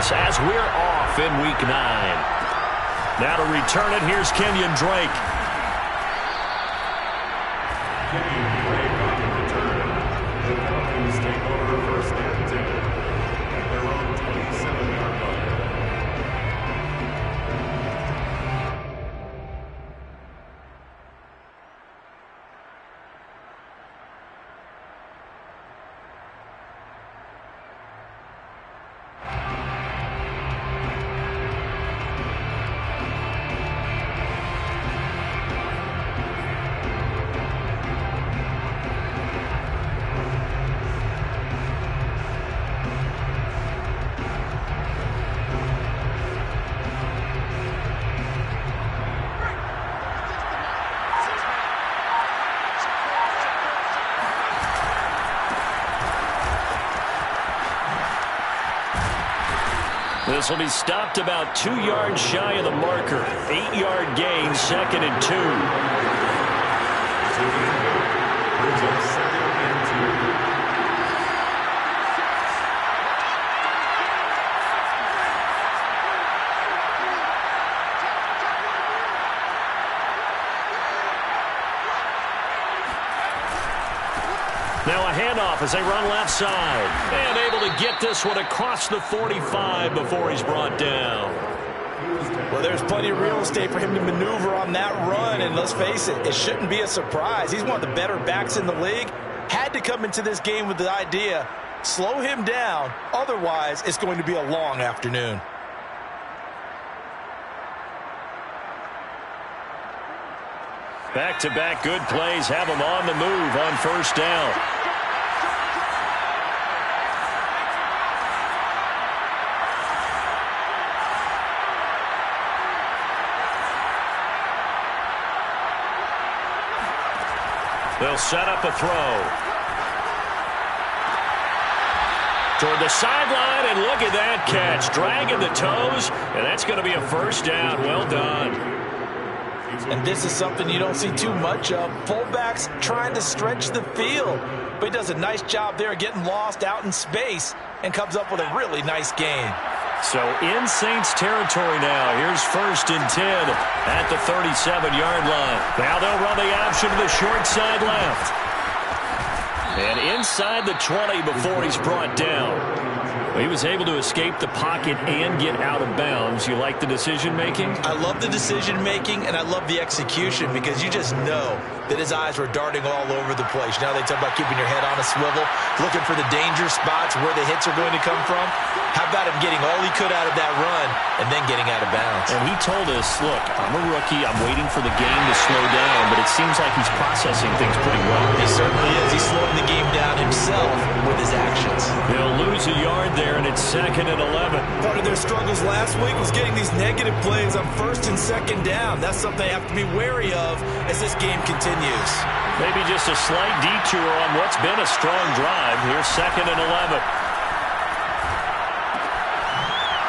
us as we're off in Week 9. Now to return it, here's Kenyon Drake. Kenyon Drake on the return. The Falcons take over first and 10 at their own 27-yard line. This will be stopped about 2 yards shy of the marker. 8-yard gain, 2nd and 2. Now a handoff as they run left side. And able to get this one across the 45 before he's brought down. Well, there's plenty of real estate for him to maneuver on that run. And let's face it, it shouldn't be a surprise. He's one of the better backs in the league. Had to come into this game with the idea, slow him down. Otherwise, it's going to be a long afternoon. Back-to-back good plays have him on the move on first down. They'll set up a throw. Toward the sideline, and look at that catch. Dragging the toes, and that's going to be a first down. Well done. And this is something you don't see too much of. Fullbacks trying to stretch the field. But he does a nice job there getting lost out in space and comes up with a really nice gain. So in Saints territory now. Here's 1st and 10 at the 37-yard line. Now they'll run the option to the short side left. And inside the 20 before he's brought down. He was able to escape the pocket and get out of bounds. You like the decision-making? I love the decision-making, and I love the execution because you just know that his eyes were darting all over the place. Now they talk about keeping your head on a swivel, looking for the danger spots where the hits are going to come from. How about him getting all he could out of that run and then getting out of bounds? And he told us, look, I'm a rookie. I'm waiting for the game to slow down, but it seems like he's processing things pretty well. He certainly is. He's slowing the game down himself with his actions. They'll lose a yard there, and it's 2nd and 11. Part of their struggles last week was getting these negative plays on 1st and 2nd down. That's something they have to be wary of as this game continues. Maybe just a slight detour on what's been a strong drive. Here's 2nd and 11.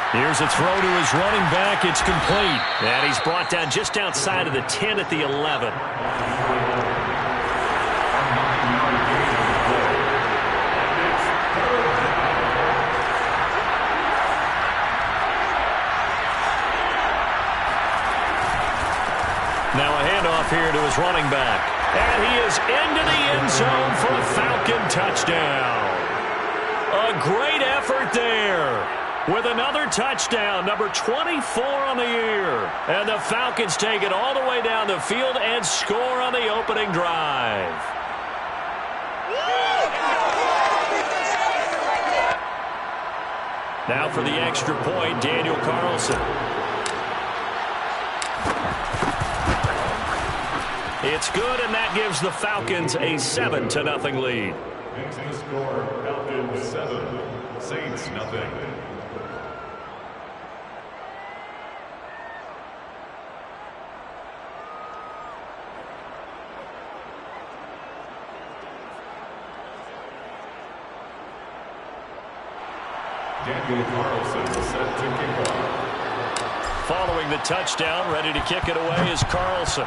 Here's a throw to his running back. It's complete. And he's brought down just outside of the 10 at the 11. Now a handoff here to his running back. And he is into the end zone for a Falcon touchdown. A great effort there. With another touchdown, number 24 on the year. And the Falcons take it all the way down the field and score on the opening drive. Now for the extra point, Daniel Carlson. It's good, and that gives the Falcons a 7-0 lead. Fixing the score, Falcons 7, Saints nothing. Daniel Carlson set to kick off. Following the touchdown, ready to kick it away is Carlson.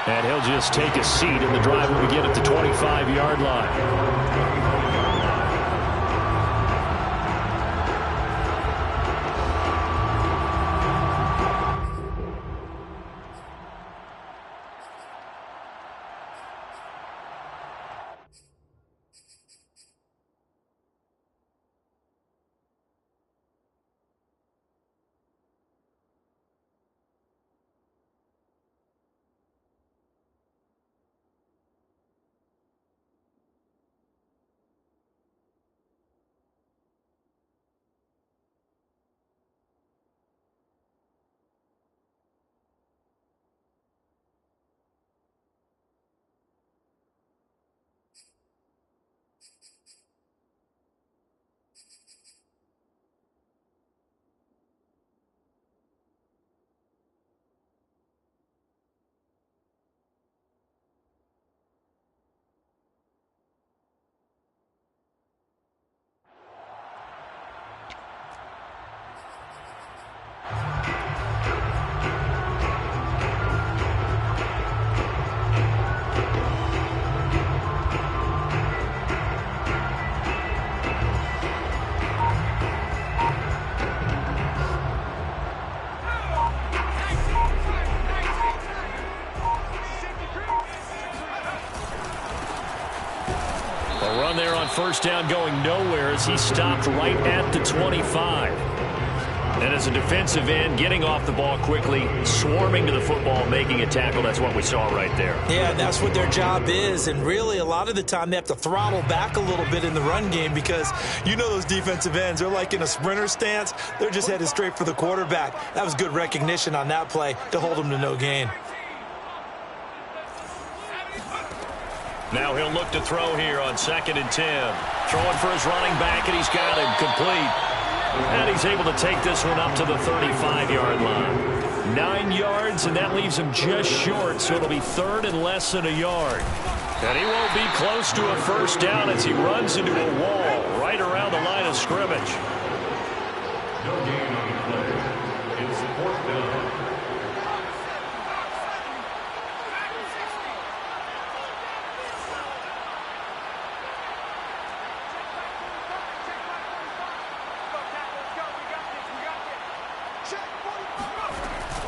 And he'll just take a seat, and the drive will begin at the 25-yard line. There on first down going nowhere as he stopped right at the 25. And as a defensive end, getting off the ball quickly, swarming to the football, making a tackle, that's what we saw right there. Yeah, and that's what their job is. And really, a lot of the time, they have to throttle back a little bit in the run game because you know those defensive ends, they're like in a sprinter stance. They're just headed straight for the quarterback. That was good recognition on that play to hold them to no gain. Now he'll look to throw here on 2nd and 10. Throwing for his running back, and he's got him complete. And he's able to take this one up to the 35-yard line. 9 yards, and that leaves him just short, so it'll be 3rd and less than a yard. And he won't be close to a first down as he runs into a wall right around the line of scrimmage. No gain on the play. It's 4th down.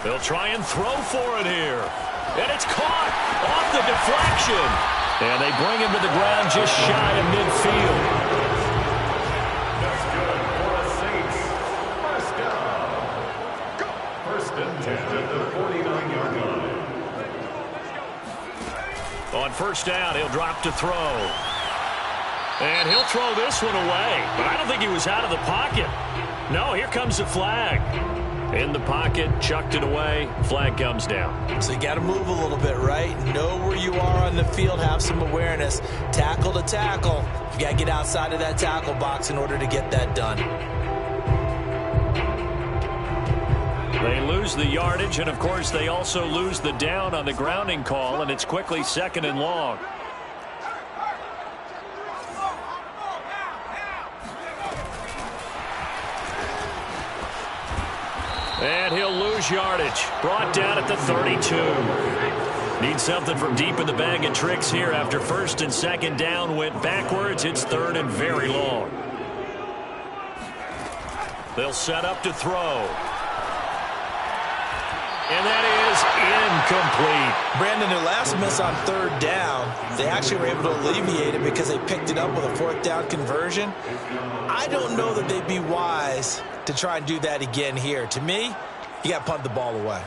They'll try and throw for it here. And it's caught off the deflection. And they bring him to the ground just shy of midfield. That's good for the Saints. First down. Go. 1st and 10 at the 49-yard line. On first down, he'll drop to throw. And he'll throw this one away. But I don't think he was out of the pocket. No, here comes the flag. In the pocket, chucked it away, flag comes down. So you got to move a little bit, right? Know where you are on the field, have some awareness. Tackle to tackle. You got to get outside of that tackle box in order to get that done. They lose the yardage, and of course they also lose the down on the grounding call, and it's quickly 2nd and long. And he'll lose yardage. Brought down at the 32. Needs something from deep in the bag of tricks here after 1st and 2nd down went backwards. It's 3rd and very long. They'll set up to throw. And that is incomplete. Brandon, their last miss on 3rd down, they actually were able to alleviate it because they picked it up with a 4th down conversion. I don't know that they'd be wise to try and do that again here. To me, you got to punt the ball away.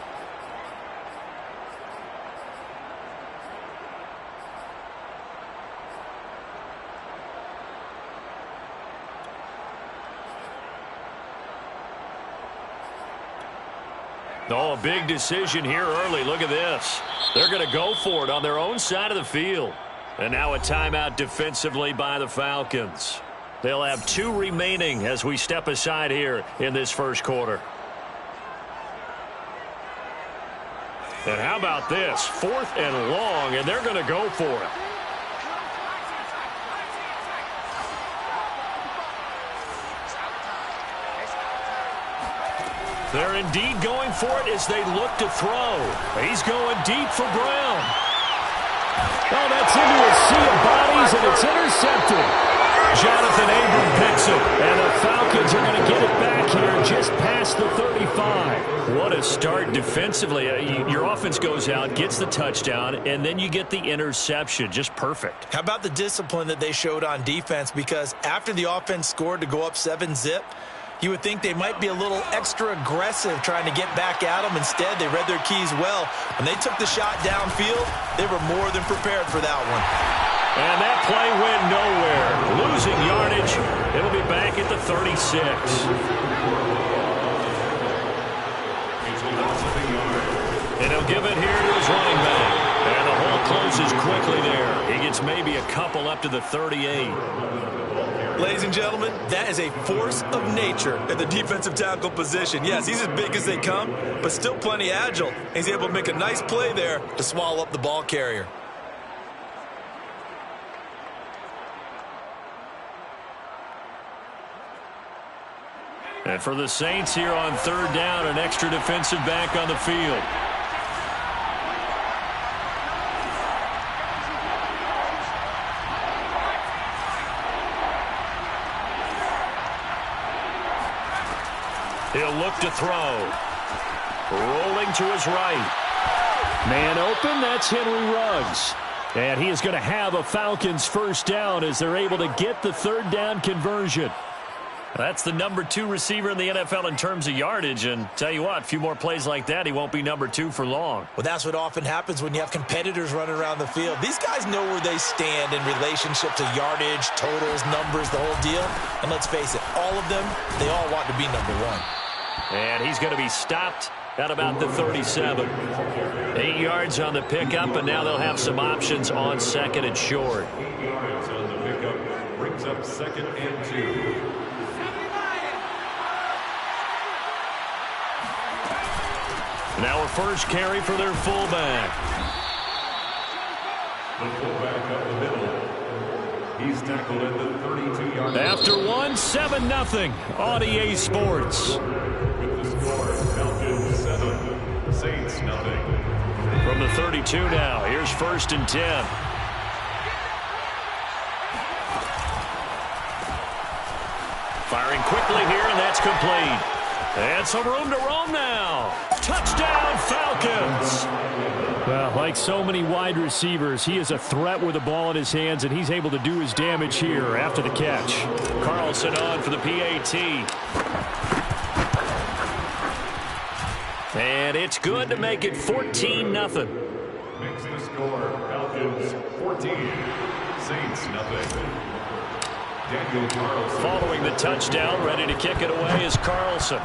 Oh, a big decision here early. Look at this. They're going to go for it on their own side of the field. And now a timeout defensively by the Falcons. They'll have 2 remaining as we step aside here in this first quarter. And how about this? 4th and long, and they're going to go for it. They're indeed going for it as they look to throw. He's going deep for Brown. Oh, that's into a sea of bodies, and it's intercepted. Jonathan Abram picks it, and the Falcons are going to get it back here just past the 35. What a start defensively. Your offense goes out, gets the touchdown, and then you get the interception. Just perfect. How about the discipline that they showed on defense? Because after the offense scored to go up 7-zip, you would think they might be a little extra aggressive trying to get back at them. Instead, they read their keys well. When they took the shot downfield, they were more than prepared for that one. And that play went nowhere. Losing yardage. It'll be back at the 36. And he'll give it here to his running back. And the hole closes quickly there. He gets maybe a couple up to the 38. Ladies and gentlemen, that is a force of nature at the defensive tackle position. Yes, he's as big as they come, but still plenty agile. He's able to make a nice play there to swallow up the ball carrier. And for the Saints here on third down, an extra defensive back on the field. He'll look to throw. Rolling to his right. Man open, that's Henry Ruggs. And he is going to have a Falcons first down as they're able to get the third down conversion. That's the number 2 receiver in the NFL in terms of yardage. And tell you what, a few more plays like that, he won't be number 2 for long. Well, that's what often happens when you have competitors running around the field. These guys know where they stand in relationship to yardage, totals, numbers, the whole deal. And let's face it, all of them, they all want to be number 1. And he's going to be stopped at about the 37. 8 yards on the pickup, and now they'll have some options on second and short. 8 yards on the pickup brings up second and 2. Now a first carry for their fullback. The fullback up the middle. He's tackled at the 32-yard line. After 7-0 on EA Sports. With the score, Falcons 7, Saints nothing. From the 32 now, here's first and 10. Firing quickly here, and that's complete. And some room to roam now. Touchdown, Falcons. Well, like so many wide receivers, he is a threat with the ball in his hands, and he's able to do his damage here after the catch. Carlson on for the PAT. And it's good to make it 14-0. Makes the score, Falcons 14, Saints nothing. Daniel Carlson. Following the touchdown, ready to kick it away is Carlson.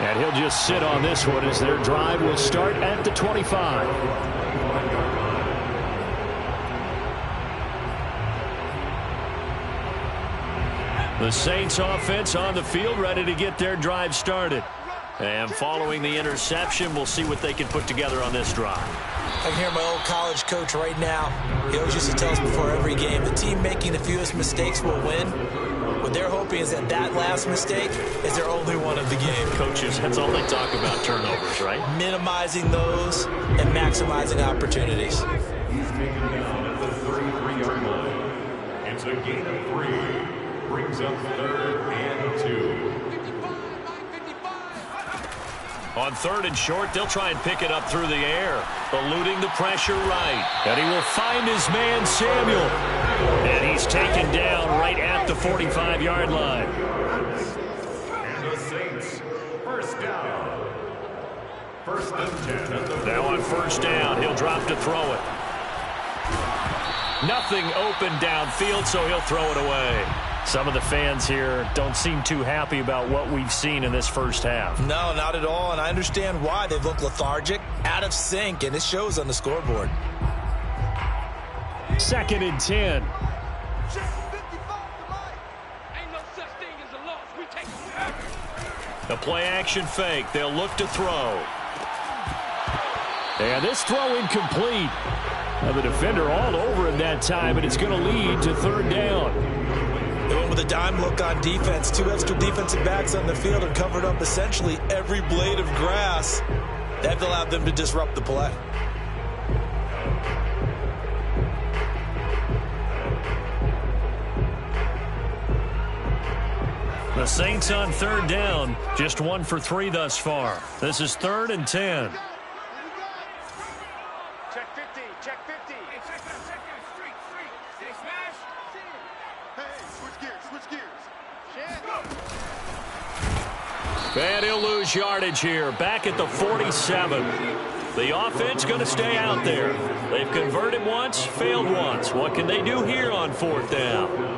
And he'll just sit on this one as their drive will start at the 25. The Saints offense on the field ready to get their drive started. And following the interception, we'll see what they can put together on this drive. I can hear my old college coach right now. He always used to tell us before every game, the team making the fewest mistakes will win. What they're hoping is that that last mistake is their only one of the game. Coaches, that's all they talk about, turnovers, right? Minimizing those and maximizing opportunities. He's taken down at the 33-yard line. It's a gain of 3. Brings up third and 2. On third and short, they'll try and pick it up through the air. Eluding the pressure right. And he will find his man, Samuel. And he's taken down right at the 45-yard line. And the Saints, first down. First and 10. Now on first down, he'll drop to throw it. Nothing open downfield, so he'll throw it away. Some of the fans here don't seem too happy about what we've seen in this first half. No, not at all, and I understand why. They look lethargic, out of sync, and it shows on the scoreboard. Second and 10. A play-action fake. They'll look to throw. And this throw incomplete. Now the defender all over him that time, and it's going to lead to third down. They went with a dime look on defense. 2 extra defensive backs on the field and covered up essentially every blade of grass. That allowed them to disrupt the play. The Saints on 3rd down, just 1 for 3 thus far. This is 3rd and 10. Check 50, check 50. Hey, check that, street. Hey, smash. Hey, switch gears. Shit. And he'll lose yardage here, back at the 47. The offense going to stay out there. They've converted once, failed once. What can they do here on 4th down?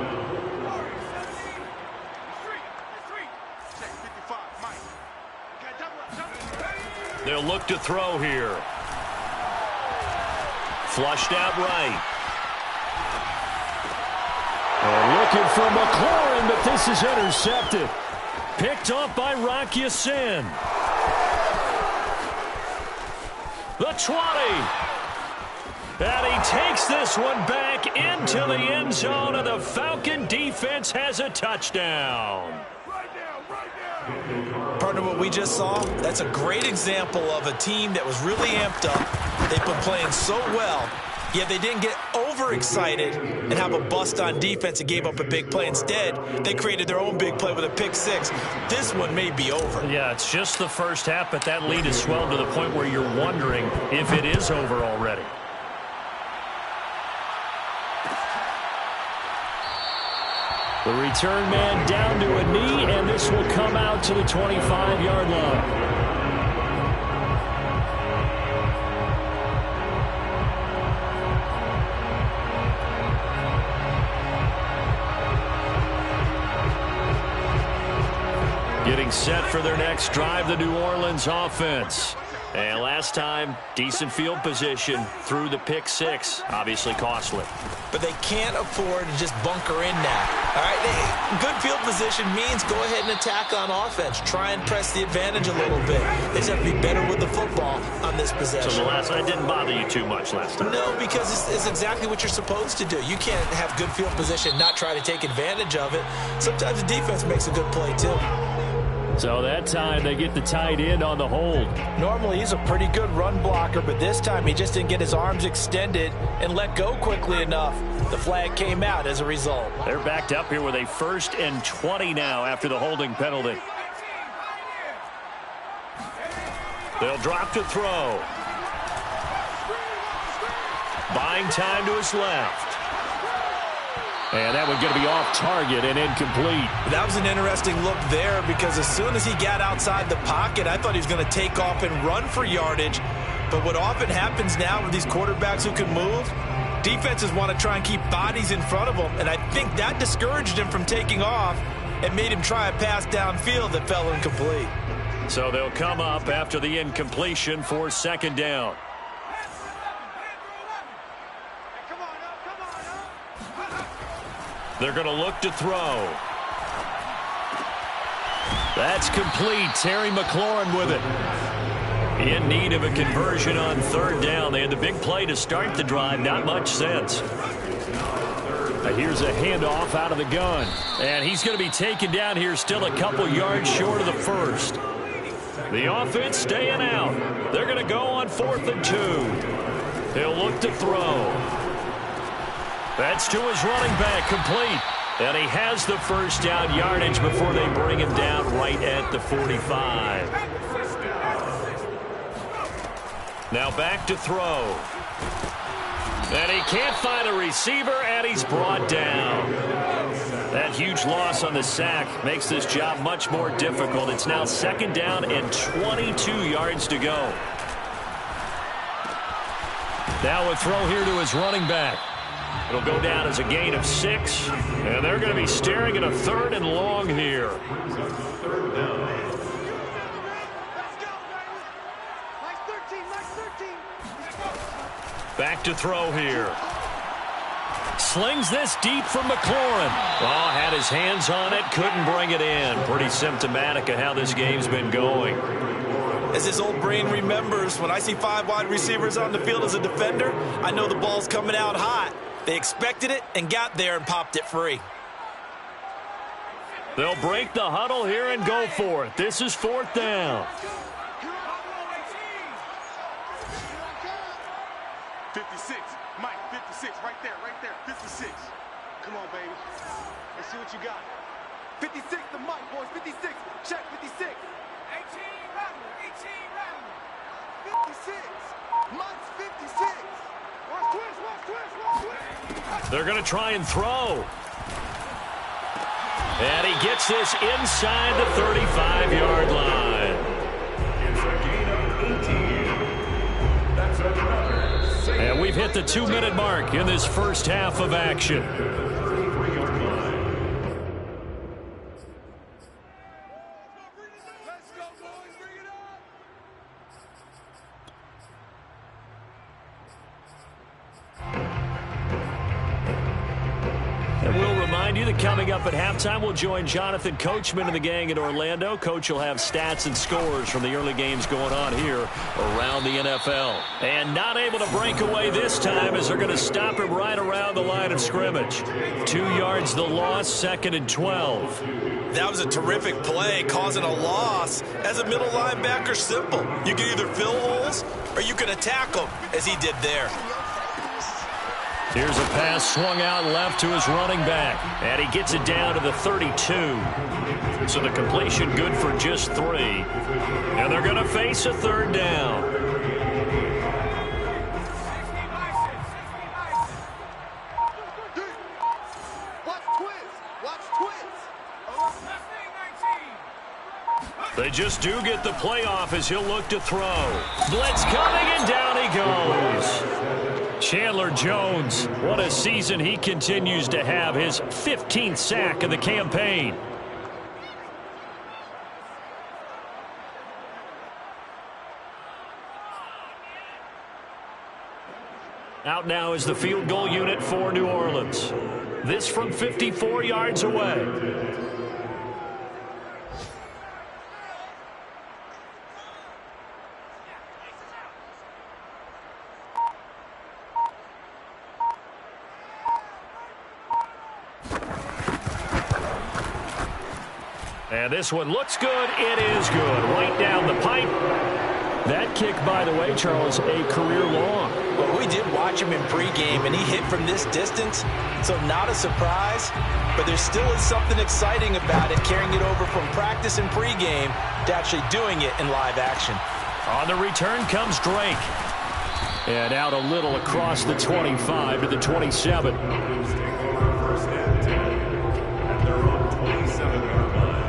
They'll look to throw here. Flushed out right. And looking for McLaurin, but this is intercepted. Picked off by Rock Ya-Sin. The 20. And he takes this one back into the end zone, and the Falcon defense has a touchdown. Partner, what we just saw, that's a great example of a team that was really amped up. They've been playing so well, yet they didn't get overexcited and have a bust on defense and gave up a big play. Instead, they created their own big play with a pick 6. This one may be over. Yeah, it's just the first half, but that lead has swelled to the point where you're wondering if it is over already. The return man down to a knee, and this will come out to the 25-yard line. Getting set for their next drive, the New Orleans offense. And last time, decent field position through the pick 6. Obviously costly. But they can't afford to just bunker in now. All right, good field position means go ahead and attack on offense. Try and press the advantage a little bit. They just have to be better with the football on this possession. So the last night didn't bother you too much last time? No, because it's exactly what you're supposed to do. You can't have good field position and not try to take advantage of it. Sometimes the defense makes a good play, too. So that time they get the tight end on the hold. Normally he's a pretty good run blocker, but this time he just didn't get his arms extended and let go quickly enough. The flag came out as a result. They're backed up here with a 1st and 20 now after the holding penalty. They'll drop to throw. Buying time to his left. And that one going to be off target and incomplete. That was an interesting look there because as soon as he got outside the pocket, I thought he was going to take off and run for yardage. But what often happens now with these quarterbacks who can move, defenses want to try and keep bodies in front of them. And I think that discouraged him from taking off and made him try a pass downfield that fell incomplete. So they'll come up after the incompletion for 2nd down. They're going to look to throw. That's complete. Terry McLaurin with it. In need of a conversion on 3rd down. They had the big play to start the drive. Not much sense. Here's a handoff out of the gun. And he's going to be taken down here still a couple yards short of the 1st. The offense staying out. They're going to go on 4th and 2. He'll look to throw. That's to his running back, complete. And he has the 1st down yardage before they bring him down right at the 45. Now back to throw. And he can't find a receiver, and he's brought down. That huge loss on the sack makes this job much more difficult. It's now 2nd down and 22 yards to go. Now a throw here to his running back. It'll go down as a gain of 6, and they're going to be staring at a 3rd and long here. Back to throw here. Slings this deep from McLaurin. Oh, had his hands on it, couldn't bring it in. Pretty symptomatic of how this game's been going. As his old brain remembers, when I see 5 wide receivers on the field as a defender, I know the ball's coming out hot. They expected it and got there and popped it free. They'll break the huddle here and go for it. This is 4th down. 56. Mike, 56. Right there. 56. Come on, baby. Let's see what you got. 56 to Mike, boys. 56. Check 56. 18 Rattler. 56. Mike's 56. Watch twist. They're going to try and throw. And he gets this inside the 35-yard line. It's a gain of 18. That's another. And we've hit the 2-minute mark in this first half of action. 33-yard line. Let's go, boys. Bring it up. And we'll remind you that coming up at halftime, we'll join Jonathan Coachman and the gang in Orlando. Coach will have stats and scores from the early games going on here around the NFL. And not able to break away this time as they're going to stop him right around the line of scrimmage. 2 yards the loss, 2nd and 12. That was a terrific play, causing a loss. As a middle linebacker, simple. You can either fill holes or you can attack them, as he did there. Here's a pass swung out left to his running back. And he gets it down to the 32. So the completion good for just 3. And they're going to face a 3rd down. Watch twist. They just do get the playoff as he'll look to throw. Blitz coming, and down he goes. Chandler Jones, what a season he continues to have. His 15th sack of the campaign. Out now is the field goal unit for New Orleans. This from 54 yards away. And this one looks good. It is good. Right down the pipe. That kick, by the way, Charles, a career long. Well, we did watch him in pregame, and he hit from this distance, so not a surprise. But there still is something exciting about it, carrying it over from practice and pregame to actually doing it in live action. On the return comes Drake. And out a little across the 25 to the 27. Falcons take over first and 10 at their own 27-yard line.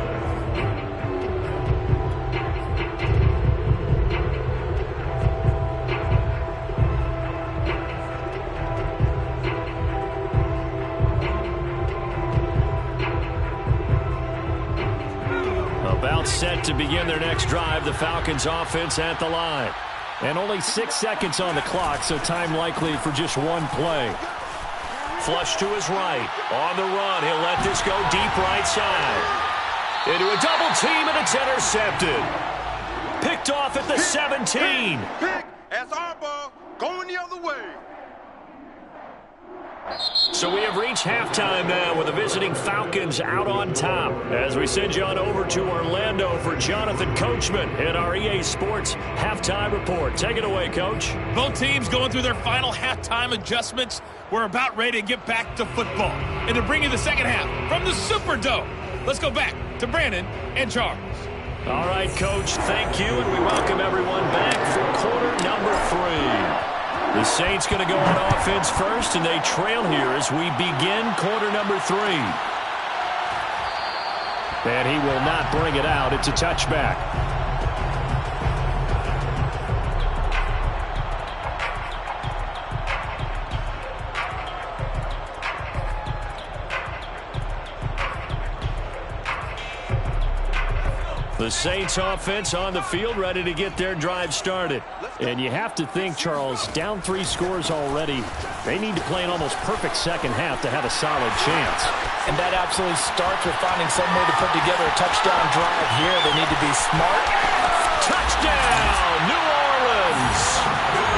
About set to begin their next drive, the Falcons offense at the line. And only 6 seconds on the clock, so time likely for just one play. Flush to his right. On the run, he'll let this go deep right side. Into a double team, and it's intercepted. Picked off at the 17. Pick. That's our ball. Going the other way. So we have reached halftime now with the visiting Falcons out on top. As we send you on over to Orlando for Jonathan Coachman in our EA Sports halftime report. Take it away, Coach. Both teams going through their final halftime adjustments. We're about ready to get back to football. And to bring you the second half from the Superdome, let's go back to Brandon and Charles. All right, Coach, thank you, and we welcome everyone back for quarter number 3. The Saints going to go on offense first, and they trail here as we begin quarter number 3. And he will not bring it out. It's a touchback. The Saints offense on the field, ready to get their drive started. And you have to think, Charles, down 3 scores already. They need to play an almost perfect second half to have a solid chance. And that absolutely starts with finding some way to put together a touchdown drive here. They need to be smart. Touchdown, New Orleans!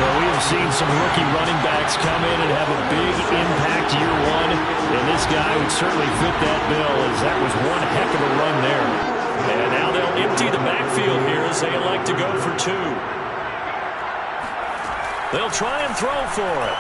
Well, we We've seen some rookie running backs come in and have a big impact year one, and this guy would certainly fit that bill, as that was one heck of a run there. And now they'll empty the backfield here as they elect to go for 2. They'll try and throw for it.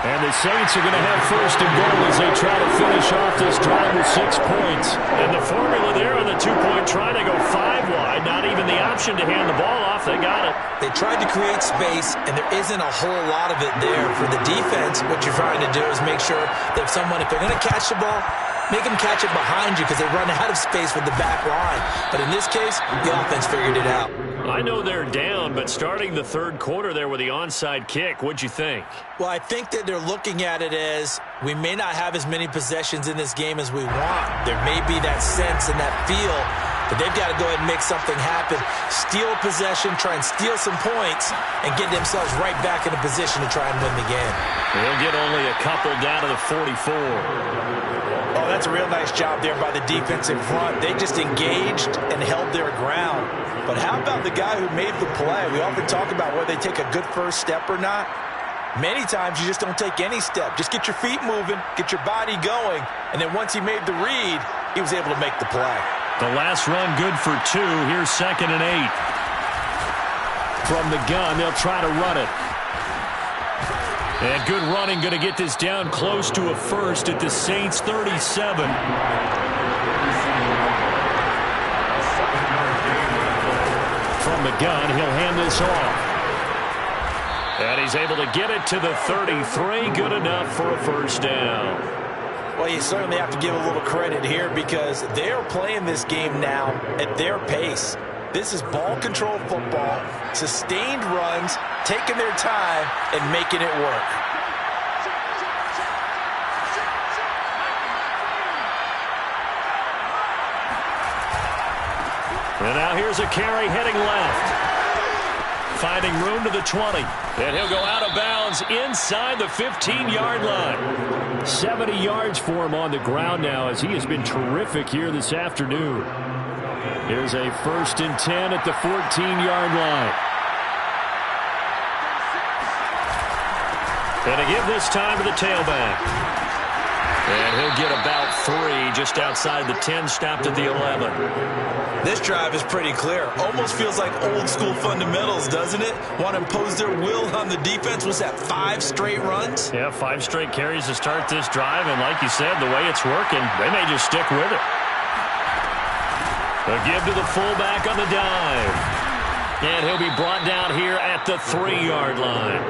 And the Saints are going to have first and goal as they try to finish off this drive with 6 points. And the formula there on the 2-point try to go 5 wide. Not even the option to hand the ball off. They got it. They tried to create space, and there isn't a whole lot of it there. For the defense, what you're trying to do is make sure that if they're going to catch the ball, make them catch it behind you because they run out of space with the back line. But in this case, the offense figured it out. I know they're down, but starting the third quarter there with the onside kick, what'd you think? Well, I think that they're looking at it as we may not have as many possessions in this game as we want. There may be that sense and that feel, but they've got to go ahead and make something happen. Steal possession, try and steal some points, and get themselves right back in a position to try and win the game. They'll get only a couple down to the 44. Oh, that's a real nice job there by the defensive front. They just engaged and held their ground. But how about the guy who made the play? We often talk about whether they take a good first step or not. Many times you just don't take any step. Just get your feet moving, get your body going, and then once he made the read, he was able to make the play. The last run good for 2. Here's 2nd and 8. From the gun, they'll try to run it. And good running, going to get this down close to a first at the Saints 37. From the gun, he'll hand this off. And he's able to get it to the 33. Good enough for a first down. Well, you certainly have to give a little credit here because they are playing this game now at their pace. This is ball control football, sustained runs, taking their time, and making it work. And now here's a carry heading left. Finding room to the 20. And he'll go out of bounds inside the 15-yard line. 70 yards for him on the ground now as he has been terrific here this afternoon. Here's a 1st and 10 at the 14-yard line. And to give this time to the tailback. And he'll get about 3 just outside the 10, stopped at the 11. This drive is pretty clear. Almost feels like old school fundamentals, doesn't it? Want to impose their will on the defense. Was that 5 straight runs? Yeah, 5 straight carries to start this drive. And like you said, the way it's working, they may just stick with it. A give to the fullback on the dive. And he'll be brought down here at the 3-yard line.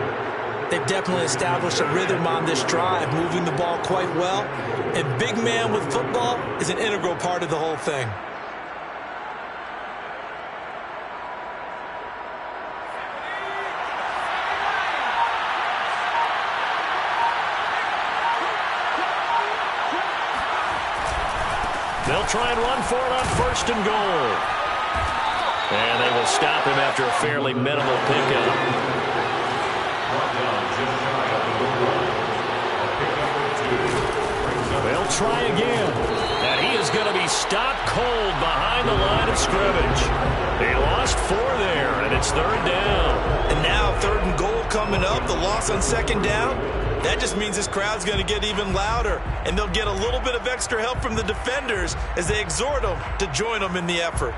They've definitely established a rhythm on this drive, moving the ball quite well. And big man with football is an integral part of the whole thing. They'll try and run for it on 1st and goal. And they will stop him after a fairly minimal pickup. They'll try again. And he is going to be stopped cold behind the line of scrimmage. They lost 4 there, and it's 3rd down. And now 3rd and goal coming up. The loss on 2nd down. That just means this crowd's going to get even louder, and they'll get a little bit of extra help from the defenders as they exhort them to join them in the effort.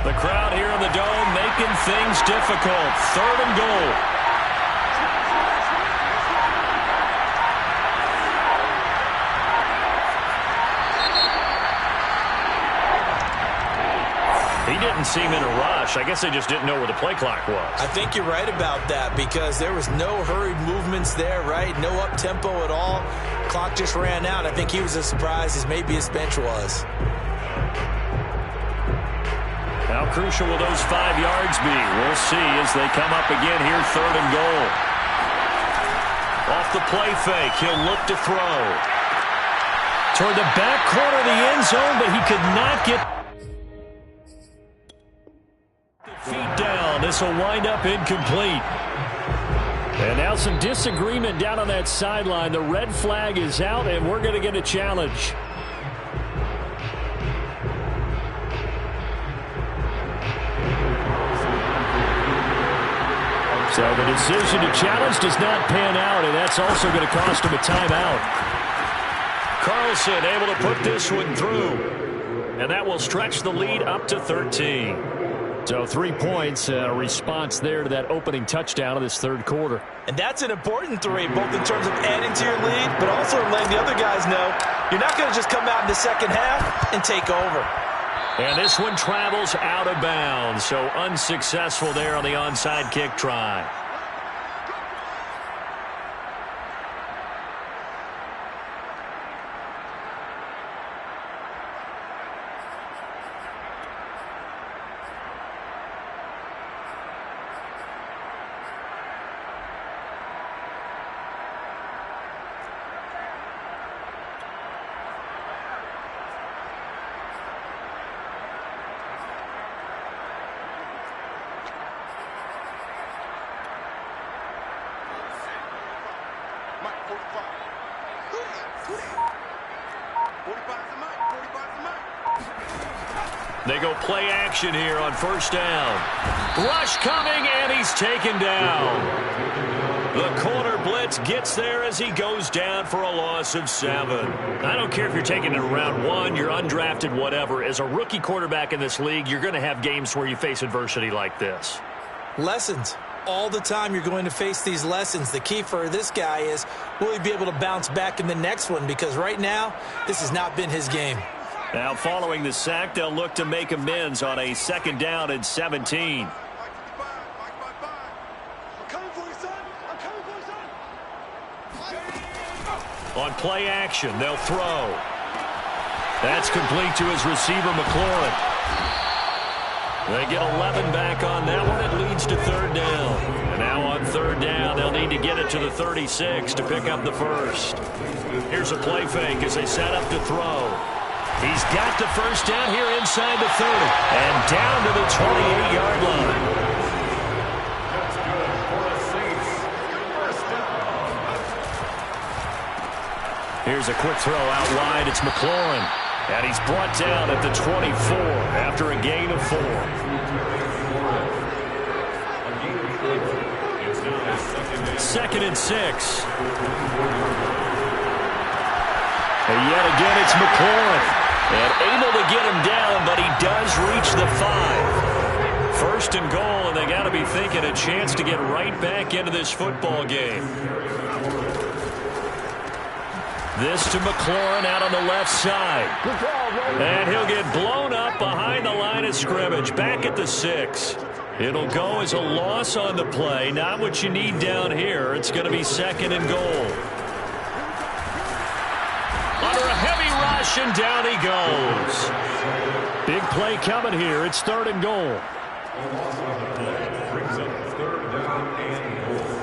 The crowd here in the Dome making things difficult. 3rd and goal. He didn't seem in a rush. I guess they just didn't know where the play clock was. I think you're right about that because there was no hurried movements there, right? No up-tempo at all. Clock just ran out. I think he was as surprised as maybe his bench was. How crucial will those 5 yards be? We'll see as they come up again here, 3rd and goal. Off the play fake, he'll look to throw. Toward the back corner of the end zone, but he could not get feet down. This will wind up incomplete. And now some disagreement down on that sideline. The red flag is out, and we're going to get a challenge. So the decision to challenge does not pan out, and that's also going to cost him a timeout. Carlson able to put this one through. And that will stretch the lead up to 13. So 3 points, response there to that opening touchdown of this third quarter. And that's an important three, both in terms of adding to your lead, but also letting the other guys know you're not going to just come out in the second half and take over. And this one travels out of bounds, so unsuccessful there on the onside kick try. They go play action here on first down. Rush coming, and he's taken down. The corner blitz gets there as he goes down for a loss of 7. I don't care if you're taking it in round 1, you're undrafted, whatever. As a rookie quarterback in this league, you're going to have games where you face adversity like this. Lessons. All the time you're going to face these lessons. The key for this guy is, will he be able to bounce back in the next one? Because right now, this has not been his game. Now following the sack, they'll look to make amends on a 2nd down and 17. On play action, they'll throw. That's complete to his receiver, McLaurin. They get 11 back on that one. It leads to 3rd down. And now on 3rd down, they'll need to get it to the 36 to pick up the first. Here's a play fake as they set up to throw. He's got the first down here inside the 30 and down to the 28-yard line. That's good for the Saints. First down. Here's a quick throw out wide. It's McLaurin. And he's brought down at the 24 after a gain of 4. Second and 6. And yet again, it's McLaurin. And able to get him down, but he does reach the 5. First and goal, and they got to be thinking a chance to get right back into this football game. This to McLaurin out on the left side. And he'll get blown up behind the line of scrimmage, back at the 6. It'll go as a loss on the play, not what you need down here. It's going to be 2nd and goal. Under a heavy rush, and down he goes. Big play coming here. It's 3rd and goal. Brings up 3rd down and goal.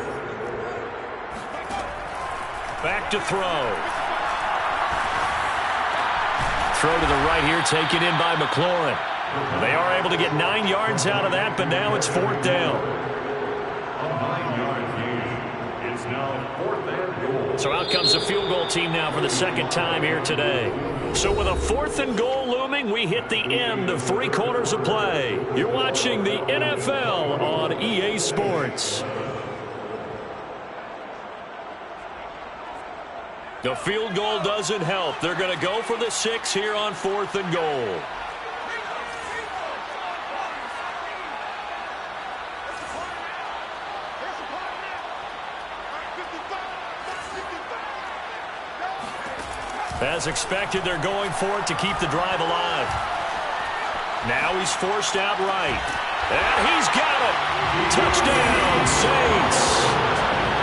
Back to throw. Throw to the right here, taken in by McLaurin. They are able to get 9 yards out of that, but now it's 4th down. A 9-yard gain. It's now 4th and goal. So out comes the field goal team now for the 2nd time here today. So with a 4th and goal looming, we hit the end of 3 quarters of play. You're watching the NFL on EA Sports. The field goal doesn't help. They're going to go for the 6 here on 4th and goal. As expected, they're going for it to keep the drive alive. Now he's forced out right. And he's got it. Touchdown, Saints.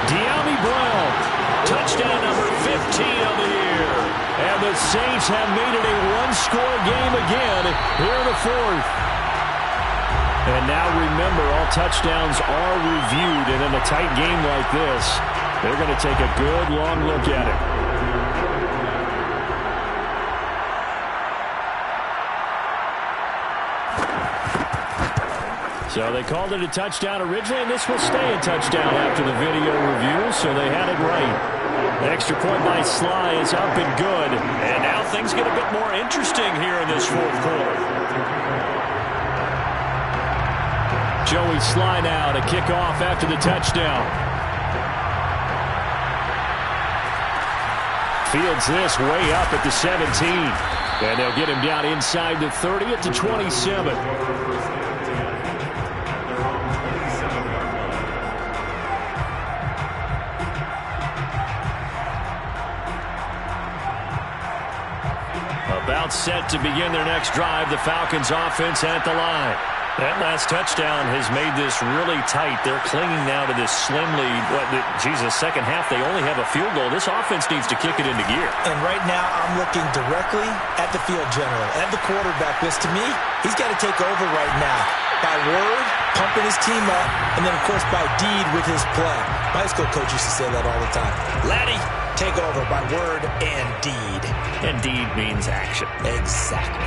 De'Ami Brown. Touchdown number 15 of the year. And the Saints have made it a one-score game again here in the 4th. And now remember, all touchdowns are reviewed. And in a tight game like this, they're going to take a good long look at it. So they called it a touchdown originally, and this will stay a touchdown after the video review, so they had it right. The extra point by Sly is up and good. And now things get a bit more interesting here in this 4th quarter. Joey Sly now to kick off after the touchdown. Fields this way up at the 17. And they'll get him down inside the 30 at the 27. About set to begin their next drive, the Falcons offense at the line. That last touchdown has made this really tight. They're clinging now to this slim lead. Second half, they only have a field goal. This offense needs to kick it into gear. And right now, I'm looking directly at the field general, at the quarterback. Because to me, he's got to take over right now. By word, pumping his team up, and then, of course, by deed with his play. My high school coach used to say that all the time. Laddie, take over by word and deed. And deed means action. Exactly.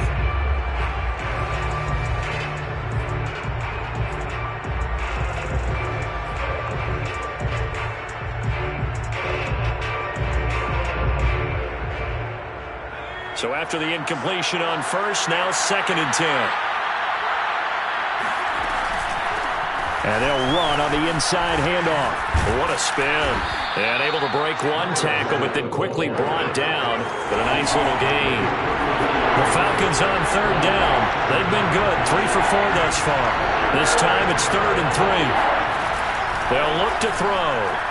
So after the incompletion on first, now 2nd and 10. And they'll run on the inside handoff. What a spin. And able to break one tackle, but then quickly brought down. But a nice little gain. The Falcons on 3rd down. They've been good. 3 for 4 thus far. This time it's 3rd and 3. They'll look to throw.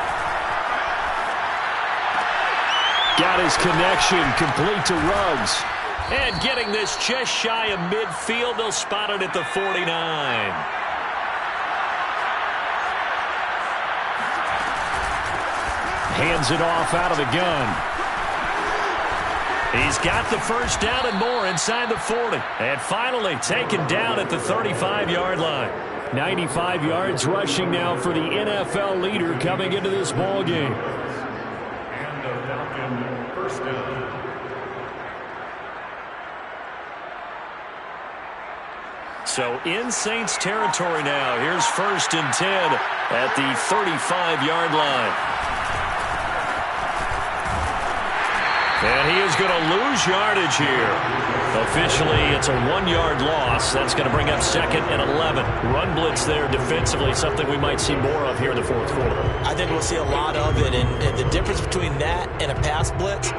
Got his connection complete to Ruggs. And getting this just shy of midfield, they'll spot it at the 49. Hands it off out of the gun. He's got the first down and more inside the 40. And finally taken down at the 35-yard line. 95 yards rushing now for the NFL leader coming into this ball game. And a Falcon first down. So in Saints territory now. Here's 1st and 10 at the 35-yard line. And he is going to lose yardage here. Officially, it's a 1-yard loss. That's going to bring up 2nd and 11. Run blitz there defensively, something we might see more of here in the 4th quarter. I think we'll see a lot of it. And the difference between that and a pass blitz,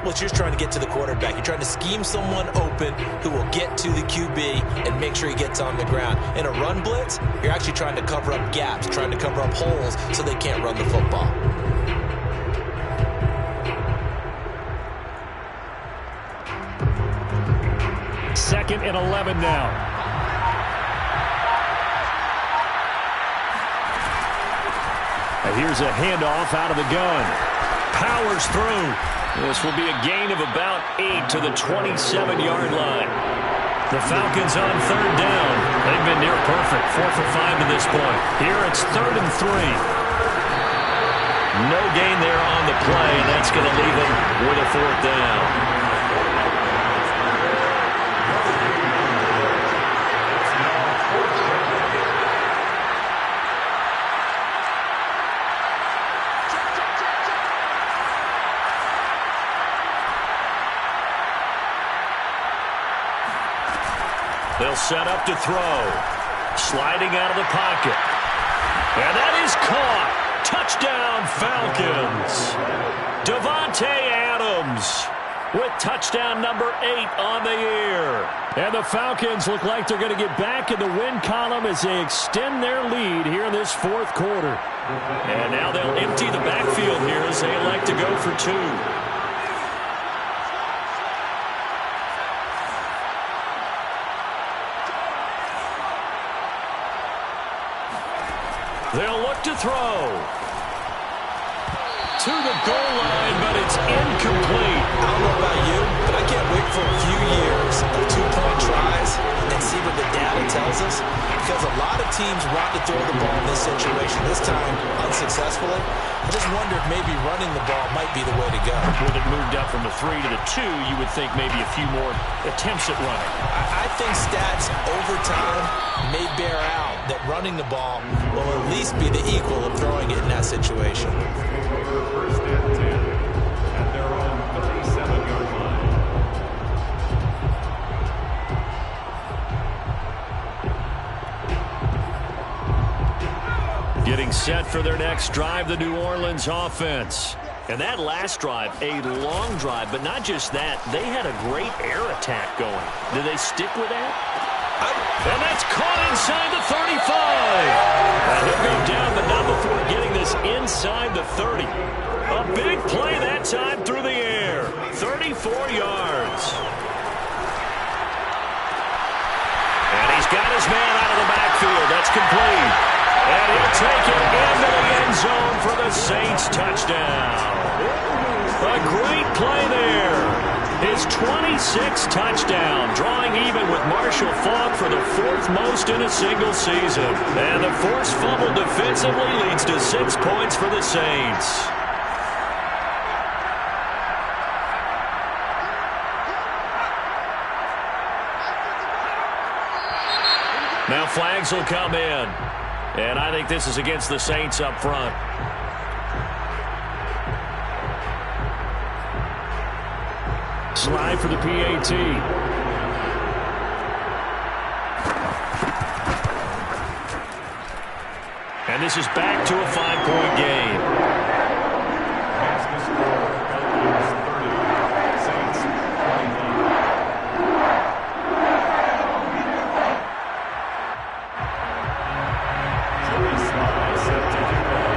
you're just trying to get to the quarterback. You're trying to scheme someone open who will get to the QB and make sure he gets on the ground. In a run blitz, you're actually trying to cover up gaps, trying to cover up holes so they can't run the football. Second and 11 now. And here's a handoff out of the gun. Powers through. This will be a gain of about 8 to the 27-yard line. The Falcons on 3rd down. They've been near perfect. 4 for 5 to this point. Here it's 3rd and 3. No gain there on the play, and that's going to leave them with a 4th down. They'll set up to throw. Sliding out of the pocket. And that is caught. Touchdown, Falcons. Davante Adams with touchdown number 8 on the year. And the Falcons look like they're going to get back in the win column as they extend their lead here in this 4th quarter. And now they'll empty the backfield here as they elect to go for 2. They'll look to throw. To the goal line, but it's incomplete. I don't know about you, but I can't wait for a few years of 2-point tries and see what the data tells us. Because a lot of teams want to throw the ball in this situation. This time, unsuccessfully. I just wonder if maybe running the ball might be the way to go. With it moved up from the 3 to the 2, you would think maybe a few more attempts at running. I think stats over time may bear out that running the ball will at least be the equal of throwing it in that situation. First and 10 at their own 37-yard line. Getting set for their next drive, the New Orleans offense. And that last drive, a long drive, but not just that. They had a great air attack going. Do they stick with that? And that's caught inside the 35. And he'll go down, but not before getting this inside the 30. A big play that time through the air. 34 yards. And he's got his man out of the backfield. That's complete. And he'll take it into the end zone for the Saints touchdown. A great play there. His 26th touchdown, drawing even with Marshall Faulk for the fourth most in a single season. And the forced fumble defensively leads to 6 points for the Saints. Now flags will come in. And I think this is against the Saints up front. Slide for the PAT. And this is back to a 5-point game. Maximum score, Falcons 30, Saints 25. Joey Sly set to kick off.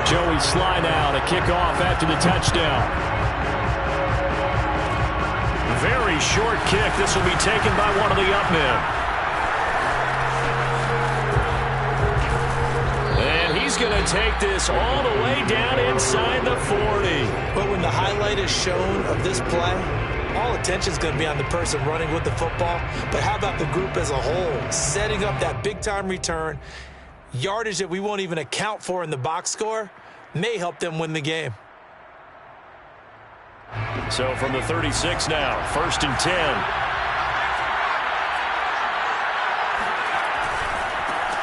Joey Sly now to kick off after the touchdown. Very short kick. This will be taken by one of the up men. And he's going to take this all the way down inside the 40. But when the highlight is shown of this play, all attention is going to be on the person running with the football. But how about the group as a whole? Setting up that big-time return, yardage that we won't even account for in the box score, may help them win the game. So from the 36 now, 1st and 10.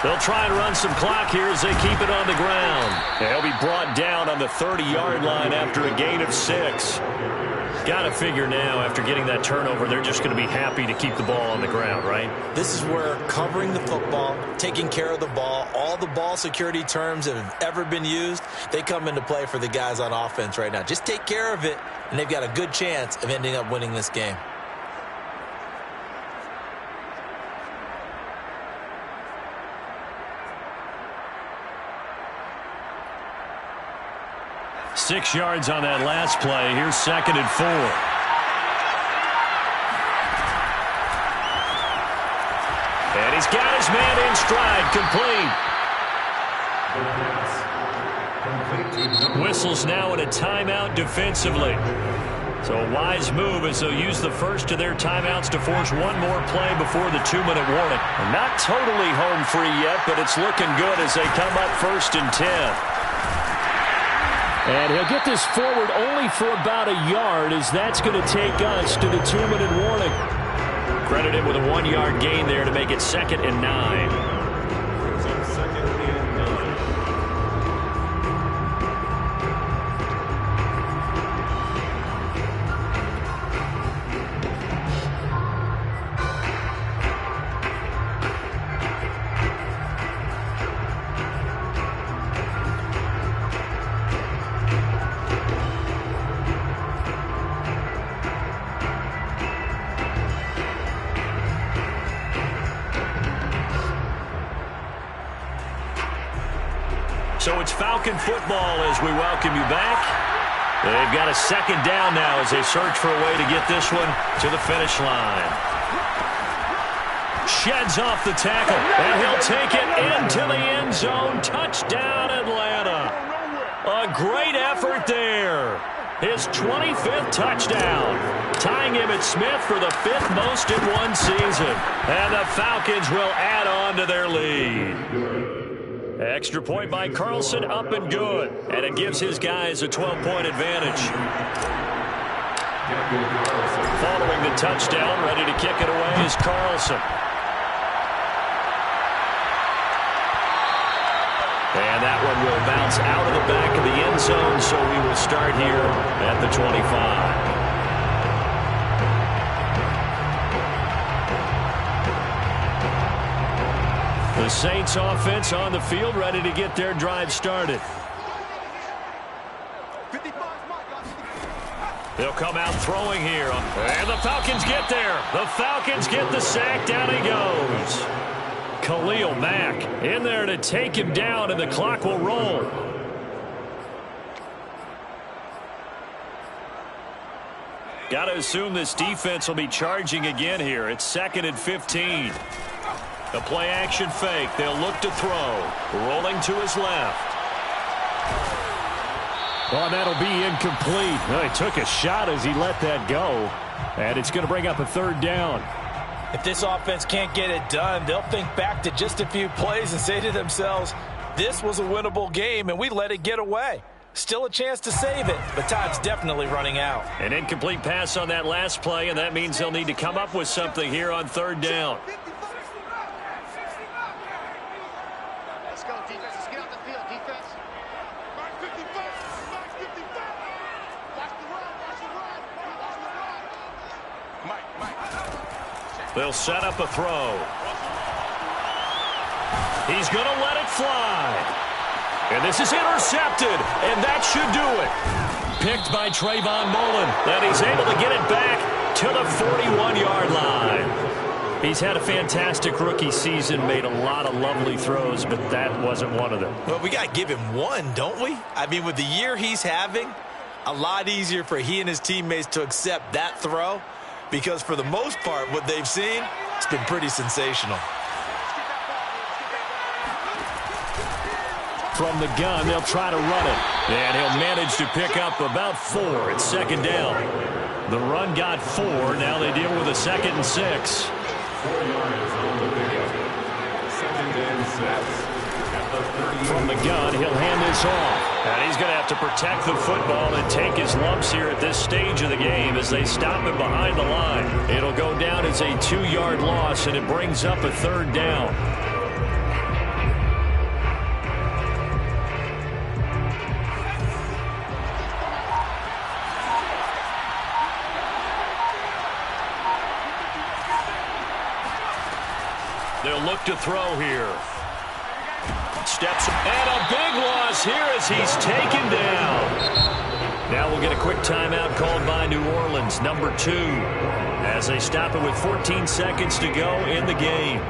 They'll try and run some clock here as they keep it on the ground. They'll be brought down on the 30-yard line after a gain of 6. Got to figure now, after getting that turnover, they're just going to be happy to keep the ball on the ground, right? This is where covering the football, taking care of the ball, all the ball security terms that have ever been used, they come into play for the guys on offense right now. Just take care of it, and they've got a good chance of ending up winning this game. Six yards on that last play. Here's 2nd and 4. And he's got his man in stride, complete. Whistles now in a timeout defensively. So a wise move as they'll use the first of their timeouts to force one more play before the 2-minute warning. Not totally home free yet, but it's looking good as they come up 1st and 10. And he'll get this forward only for about a yard, as that's going to take us to the 2-minute warning. Credited with a 1-yard gain there to make it 2nd and 9. Brings up 2nd and 9. So it's Falcon football as we welcome you back. They've got a 2nd down now as they search for a way to get this one to the finish line. Sheds off the tackle, and he'll take it into the end zone. Touchdown, Atlanta. A great effort there. His 25th touchdown, tying Emmitt Smith for the 5th most in one season. And the Falcons will add on to their lead. Extra point by Carlson, up and good. And it gives his guys a 12-point advantage. Following the touchdown, ready to kick it away is Carlson. And that one will bounce out of the back of the end zone, so we will start here at the 25. The Saints offense on the field, ready to get their drive started. They'll come out throwing here. And the Falcons get there. The Falcons get the sack. Down he goes. Khalil Mack in there to take him down, and the clock will roll. Got to assume this defense will be charging again here. It's 2nd and 15. The play action fake. They'll look to throw. Rolling to his left. Oh, that'll be incomplete. Well, he took a shot as he let that go. And it's going to bring up a 3rd down. If this offense can't get it done, they'll think back to just a few plays and say to themselves, this was a winnable game and we let it get away. Still a chance to save it, but time's definitely running out. An incomplete pass on that last play, and that means they'll need to come up with something here on 3rd down. Let's go, defense. Let's get out the field, defense. Mark 55. Mark 55. Watch the run. Watch the run. Watch the run. Mike. They'll set up a throw. He's going to let it fly. And this is intercepted, and that should do it. Picked by Trayvon Mullen, and he's able to get it back to the 41-yard line. He's had a fantastic rookie season, made a lot of lovely throws, but that wasn't one of them. Well, we got to give him one, don't we? I mean, with the year he's having, a lot easier for he and his teammates to accept that throw, because for the most part, what they've seen, it's been pretty sensational. From the gun, they'll try to run it. And he'll manage to pick up about 4. It's 2nd down. The run got 4. Now they deal with a 2nd and 6. 4 yards on the video. 2nd and 6. From the gun, he'll hand this off. And he's going to have to protect the football and take his lumps here at this stage of the game as they stop him behind the line. It'll go down as a 2-yard loss, and it brings up a 3rd down. They'll look to throw here. Steps, and a big loss here as he's taken down. Now we'll get a quick timeout called by New Orleans, number 2, as they stop it with 14 seconds to go in the game.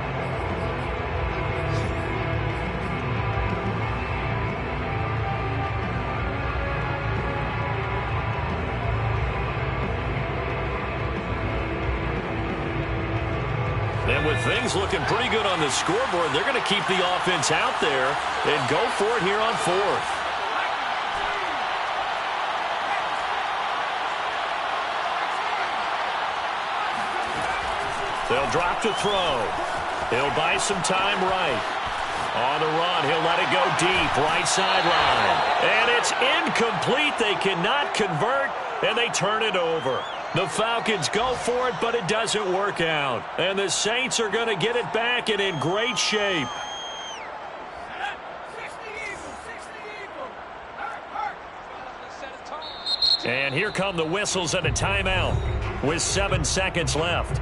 And with things looking pretty good on the scoreboard, they're going to keep the offense out there and go for it here on 4th. They'll drop to throw. He'll buy some time right. On the run, he'll let it go deep, right sideline. And it's incomplete. They cannot convert, and they turn it over. The Falcons go for it, but it doesn't work out. And the Saints are going to get it back and in great shape. And here come the whistles and a timeout with 7 seconds left.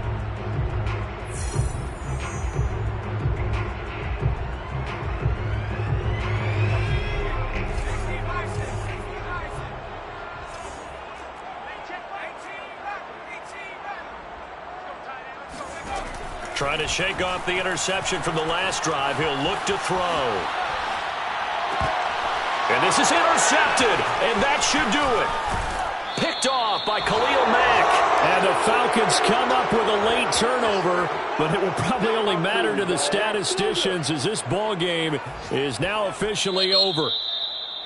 Trying to shake off the interception from the last drive. He'll look to throw. And this is intercepted, and that should do it. Picked off by Khalil Mack. And the Falcons come up with a late turnover, but it will probably only matter to the statisticians as this ball game is now officially over.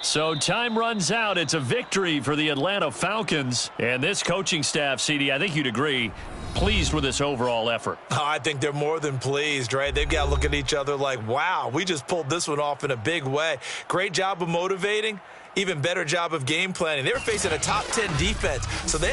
So time runs out. It's a victory for the Atlanta Falcons. And this coaching staff, CD, I think you'd agree, pleased with this overall effort. Oh, I think they're more than pleased, right? They've got to look at each other like, wow, we just pulled this one off in a big way. Great job of motivating, even better job of game planning. They were facing a top 10 defense, so they